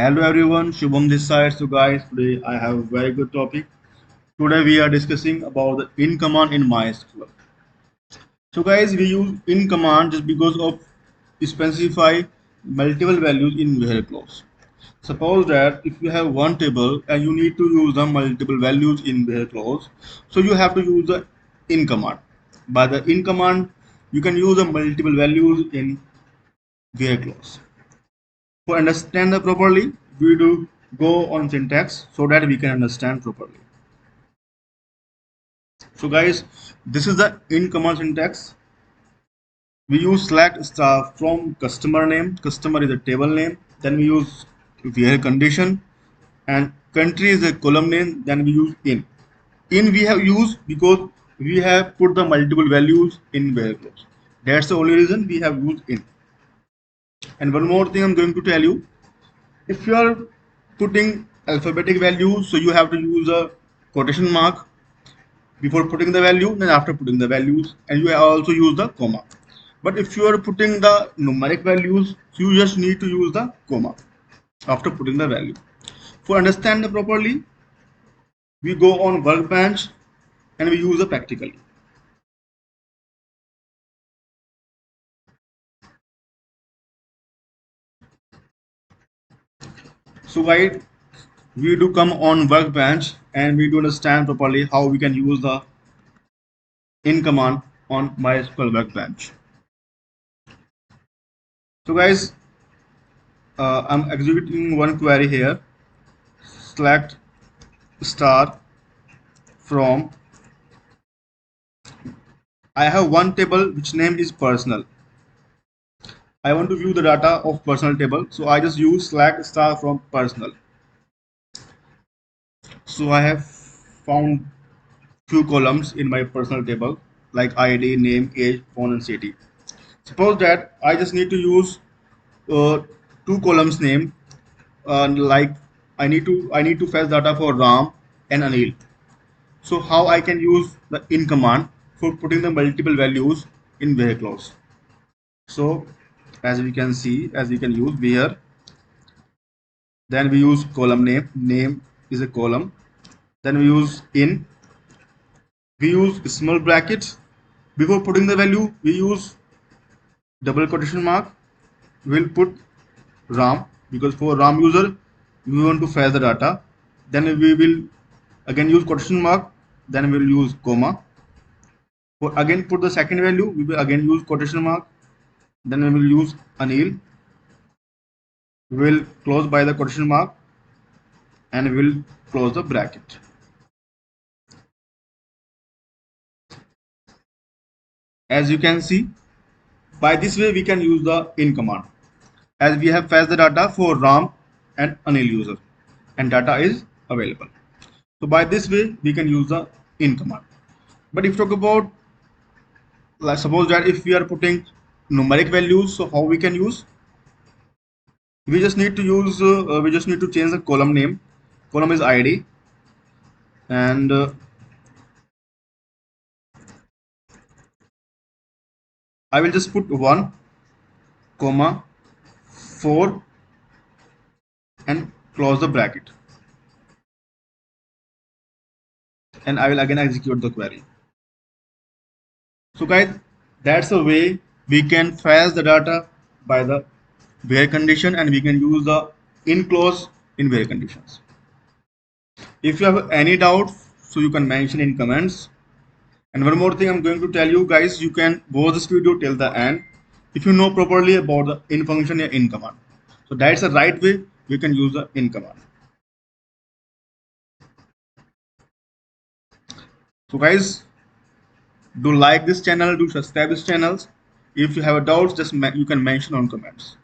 Hello everyone, Shubham this side. So guys, today I have a very good topic. Today we are discussing about the in command in MySQL. So guys, we use in command just because of specify multiple values in where clause. Suppose that if you have one table and you need to use the multiple values in where clause, so you have to use the in command. By the in command, you can use the multiple values in where clause. For understand the properly, we do go on syntax so that we can understand properly. So guys, this is the in command syntax. We use select star from customer name. Customer is a table name. Then we use where condition, and country is a column name. Then we use in. In we have used because we have put the multiple values in where clause. That's the only reason we have used in. And one more thing I'm going to tell you. If you are putting alphabetic values, so you have to use a quotation mark before putting the value, then after putting the values, and you also use the comma. But if you are putting the numeric values, so you just need to use the comma after putting the value. For understand the properly, we go on workbench and we use the practically. So why we do come on workbench and we do understand properly how we can use the in command on MySQL workbench. So guys, I'm executing one query here. Select star from. I have one table which name is personal. I want to view the data of personal table, so I just use select star from personal. So I have found few columns in my personal table like ID, name, age, phone, and city. Suppose that I just need to use two columns name, like I need to fetch data for Ram and Anil. So how I can use the in command for putting the multiple values in where clause. So as we can see, as we can use where, then we use column name. Name is a column. Then we use in. We use small brackets. Before putting the value, we use double quotation mark. We'll put RAM because for RAM user, we want to fetch the data. Then we will again use quotation mark. Then we'll use comma. For again put the second value, we will again use quotation mark. Then we will use Anil. We will close by the quotation mark and we will close the bracket. As you can see, by this way we can use the in command, as we have fetched the data for RAM and Anil user and data is available. So by this way we can use the in command. But if you talk about, like, suppose that if we are putting numeric values, so how we can use, we just need to use we just need to change the column name. Column is ID, and I will just put 1 comma 4 and close the bracket, and I will again execute the query. So guys, that's the way we can fetch the data by the where condition, and we can use the in clause in where conditions. If you have any doubt, so you can mention in comments. And one more thing I'm going to tell you guys, you can watch this video till the end if you know properly about the in function or in command. So that's the right way you can use the in command. So guys, do like this channel, do subscribe this channel. If you have a doubt, just you can mention on comments.